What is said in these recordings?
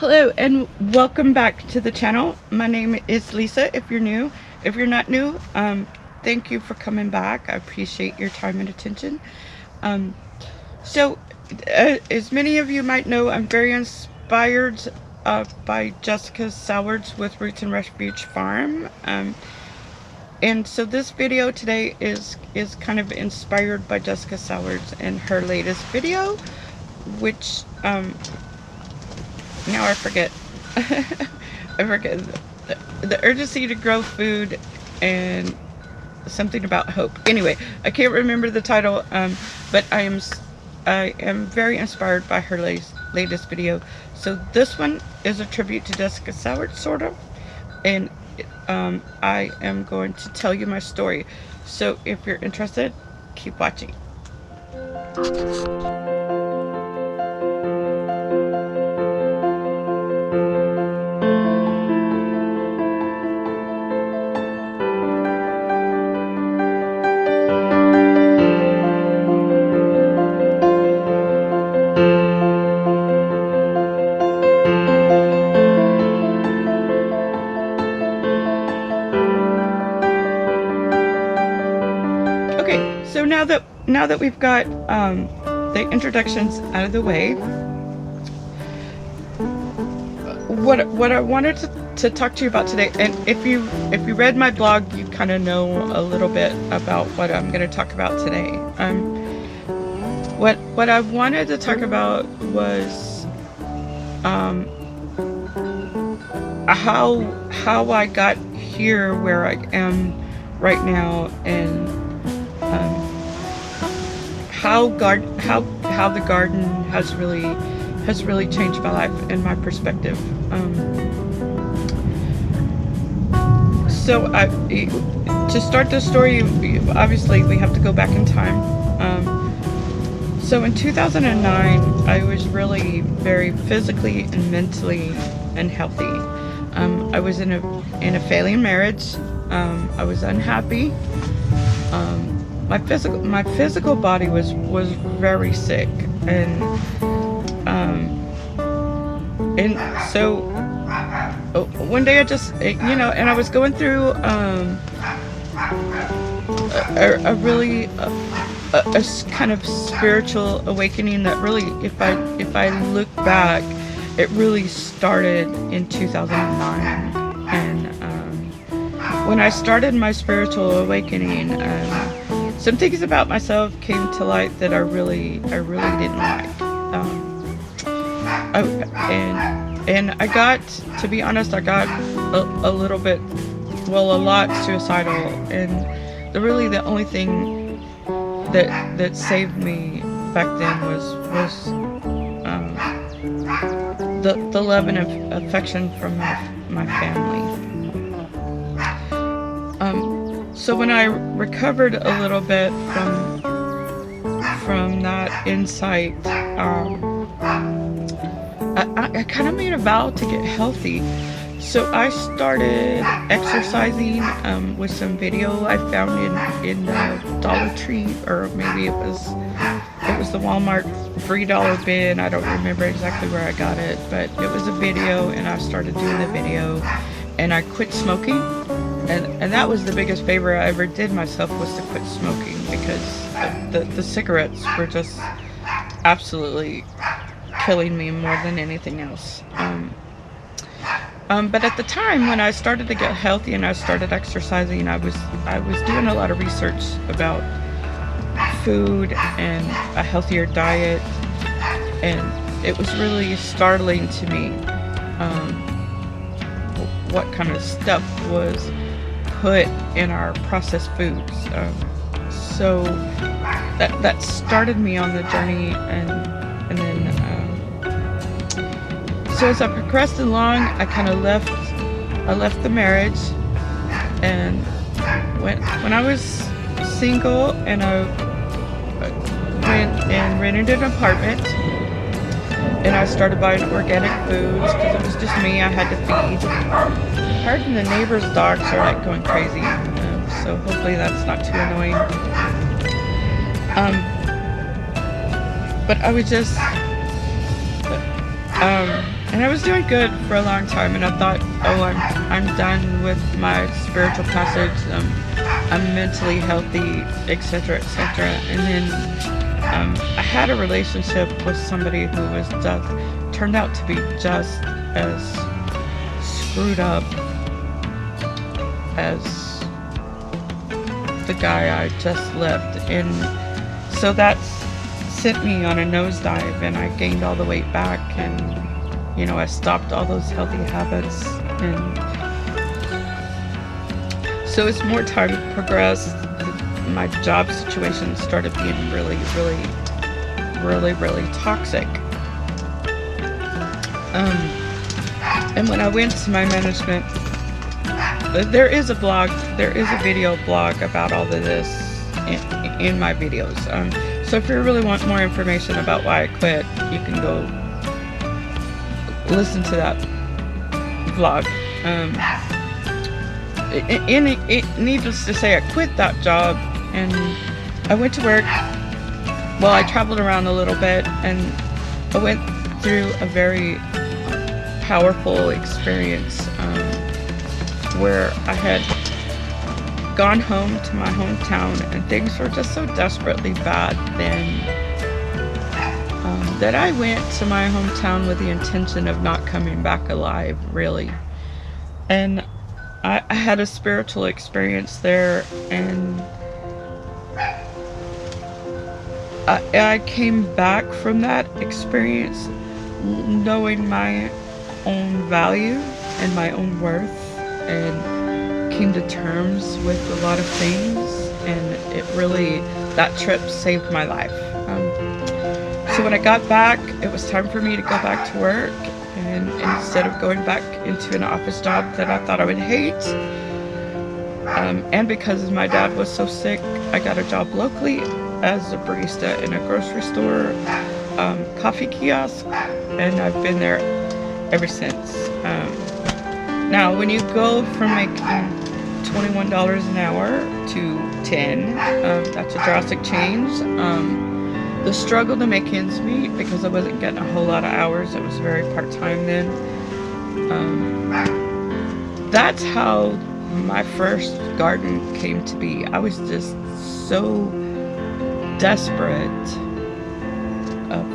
Hello and welcome back to the channel. My name is Lisa. If you're new, if you're not new, thank you for coming back. I appreciate your time and attention. Um, so, as many of you might know, I'm very inspired by Jessica Sowards with Roots and Refuge Farm. And so this video today is kind of inspired by Jessica Sowards and her latest video, which now I forget. I forget the urgency to grow food and something about hope. Anyway, I can't remember the title, but I am very inspired by her latest video. So this one is a tribute to Jessica Soward, sort of, and I am going to tell you my story. So if you're interested, keep watching. Okay, so now that we've got the introductions out of the way, what I wanted to talk to you about today, and if you read my blog, you kind of know a little bit about what I'm going to talk about today. What I wanted to talk about was how I got here where I am right now, and how the garden has really changed my life and my perspective. So to start the story, obviously we have to go back in time. So in 2009, I was really very physically and mentally unhealthy. I was in a failing marriage. I was unhappy. My physical body was very sick, and so one day I just, and I was going through a really kind of spiritual awakening that really, if I look back, it really started in 2009. And when I started my spiritual awakening, some things about myself came to light that I really didn't like. And I got, to be honest, I got a little bit, well, a lot suicidal. And the only thing that saved me back then was the love and affection from my family. So when I recovered a little bit from that insight, I kind of made a vow to get healthy. So I started exercising with some video I found in the Dollar Tree, or maybe it was the Walmart $3 bin. I don't remember exactly where I got it, but it was a video, and I started doing the video, and I quit smoking. And that was the biggest favor I ever did myself, was to quit smoking, because the cigarettes were just absolutely killing me more than anything else. But at the time when I started to get healthy and I started exercising, I was doing a lot of research about food and a healthier diet, and it was really startling to me what kind of stuff was put in our processed foods. So that started me on the journey, and then so as I progressed along, I kind of left the marriage, and when I was single, and I went and rented an apartment, and I started buying organic foods because it was just me I had to feed. Pardon, the neighbors' dogs are like going crazy, so hopefully that's not too annoying. But I was just And I was doing good for a long time, and I thought, oh, I'm done with my spiritual passage. I'm mentally healthy, etc., etc. And then I had a relationship with somebody who was just turned out to be just as screwed up as the guy I just left, and so that sent me on a nosedive, and I gained all the weight back, and I stopped all those healthy habits. And so as more time progressed, my job situation started being really, really, really, really toxic. And when I went to my management, there is a video blog about all of this in my videos. So if you really want more information about why I quit, you can go listen to that vlog. Needless to say, I quit that job and I went to work. Well, I traveled around a little bit, and I went through a very powerful experience where I had gone home to my hometown, and things were just so desperately bad then that I went to my hometown with the intention of not coming back alive, really. And I had a spiritual experience there, and I came back from that experience knowing my own value and my own worth, and came to terms with a lot of things, and that trip saved my life. So when I got back, it was time for me to go back to work, and instead of going back into an office job that I thought I would hate, and because my dad was so sick, I got a job locally as a barista in a grocery store, coffee kiosk, and I've been there ever since. Now, when you go from making $21 an hour to $10, that's a drastic change. The struggle to make ends meet, because I wasn't getting a whole lot of hours. It was very part-time then. That's how my first garden came to be. I was just so desperate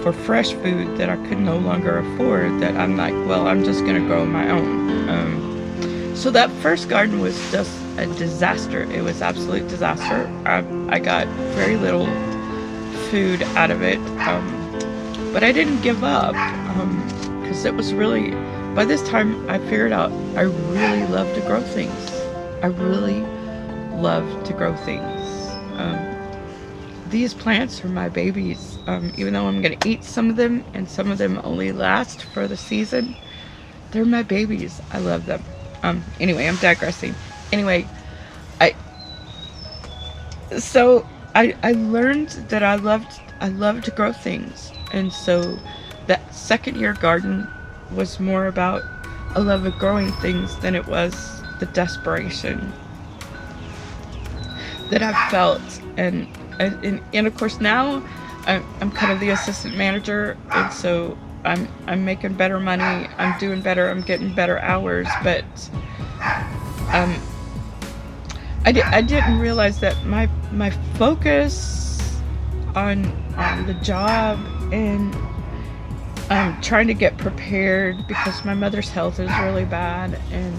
for fresh food that I could no longer afford, that I'm like, well, I'm just gonna grow my own. So that first garden was just a disaster. It was absolute disaster. I got very little food out of it, but I didn't give up, because it was really, by this time I figured out I really love to grow things. I really love to grow things. These plants are my babies. Even though I'm going to eat some of them, and some of them only last for the season, they're my babies. I love them. Anyway, I'm digressing. Anyway, I learned that I love to grow things. And so that second year garden was more about a love of growing things than it was the desperation that I felt. And of course now I'm kind of the assistant manager, and so I'm making better money, I'm doing better, I'm getting better hours, but I didn't realize that my focus on the job and trying to get prepared, because my mother's health is really bad, and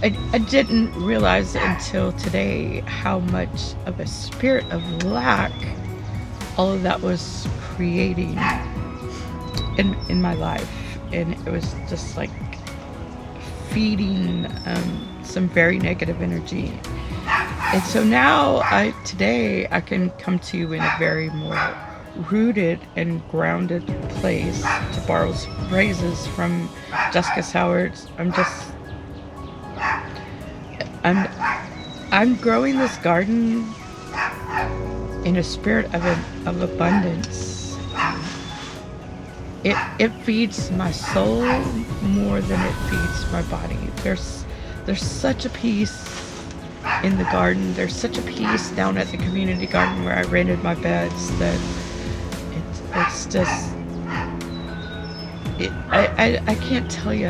I didn't realize until today how much of a spirit of lack all of that was creating in my life. And it was just like feeding some very negative energy. And so now today I can come to you in a very more rooted and grounded place, to borrow phrases from Jessica Soward's. I'm growing this garden in a spirit of abundance. It feeds my soul more than it feeds my body. There's such a peace in the garden. There's such a peace down at the community garden where I rented my beds, that it's just, I can't tell you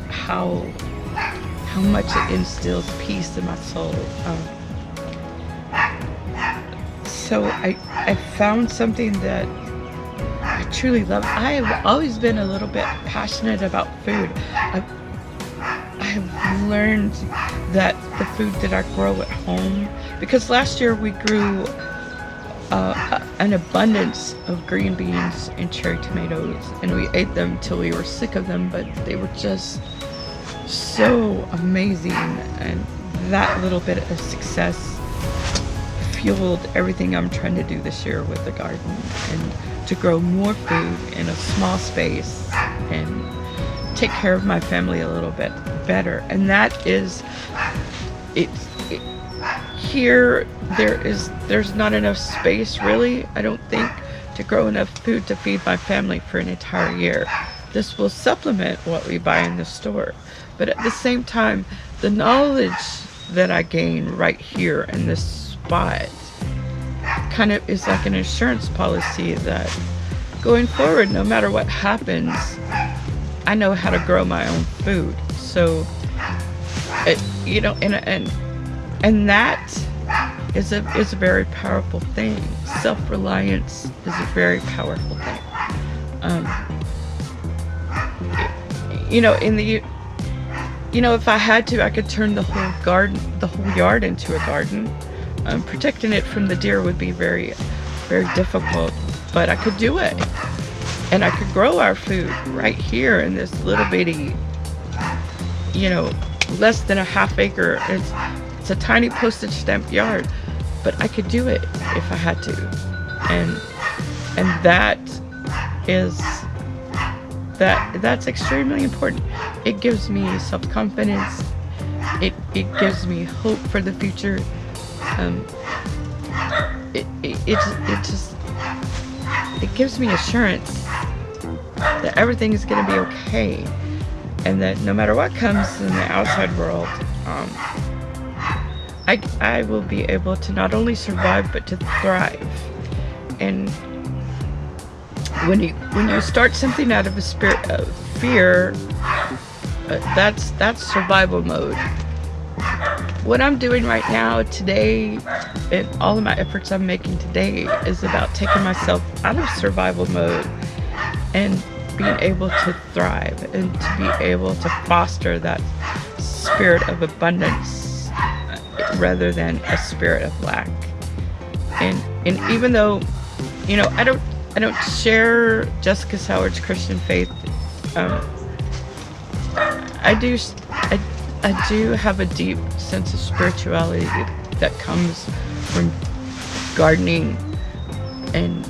how how much it instills peace in my soul. So I found something that I truly love. I have always been a little bit passionate about food. I have learned that the food that I grow at home, because last year we grew an abundance of green beans and cherry tomatoes, and we ate them till we were sick of them, but they were just so amazing, and that little bit of success fueled everything I'm trying to do this year with the garden, and to grow more food in a small space and take care of my family a little bit better. And that is it, here there's not enough space, really, I don't think, to grow enough food to feed my family for an entire year. This will supplement what we buy in the store, but at the same time, the knowledge that I gain right here in this spot kind of is like an insurance policy that going forward, no matter what happens, I know how to grow my own food. So you know, and that is a very powerful thing. Self-reliance is a very powerful thing. You know, if I had to, I could turn the whole yard into a garden. Protecting it from the deer would be very, very difficult, but I could do it. And I could grow our food right here in this little bitty, you know, less than a half acre. It's a tiny postage stamp yard, but I could do it if I had to. And that is that's extremely important. It gives me self-confidence. It gives me hope for the future. It gives me assurance that everything is going to be okay, and that no matter what comes in the outside world, I will be able to not only survive but to thrive. And when you start something out of a spirit of fear, that's survival mode. What I'm doing right now, today, and all of my efforts I'm making today, is about taking myself out of survival mode and being able to thrive, and to be able to foster that spirit of abundance rather than a spirit of lack. And even though, you know, I don't share Jessica Soward's Christian faith, I do have a deep sense of spirituality that comes from gardening, and,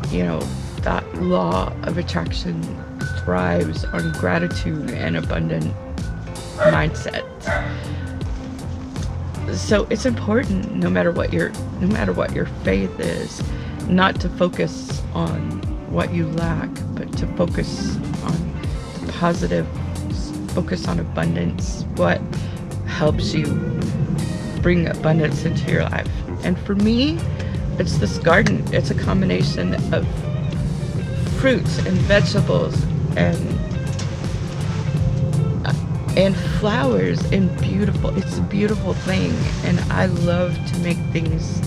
you know, that law of attraction thrives on gratitude and abundant mindset. So it's important, no matter what your faith is, not to focus on what you lack, but to focus on the positive. Focus on abundance, what helps you bring abundance into your life. And for me, it's this garden. It's a combination of fruits and vegetables and flowers and beautiful. It's a beautiful thing, and I love to make things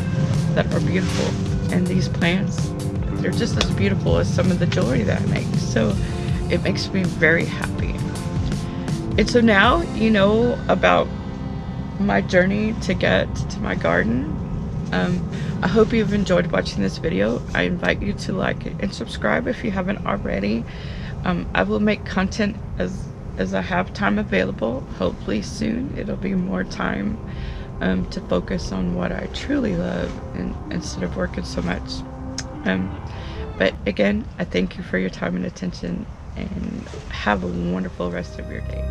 that are beautiful. And these plants, they're just as beautiful as some of the jewelry that I make. So it makes me very happy. And so now you know about my journey to get to my garden. I hope you've enjoyed watching this video. I invite you to like it and subscribe if you haven't already. I will make content as I have time available. Hopefully soon it'll be more time to focus on what I truly love, and instead of working so much. But again, I thank you for your time and attention, and have a wonderful rest of your day.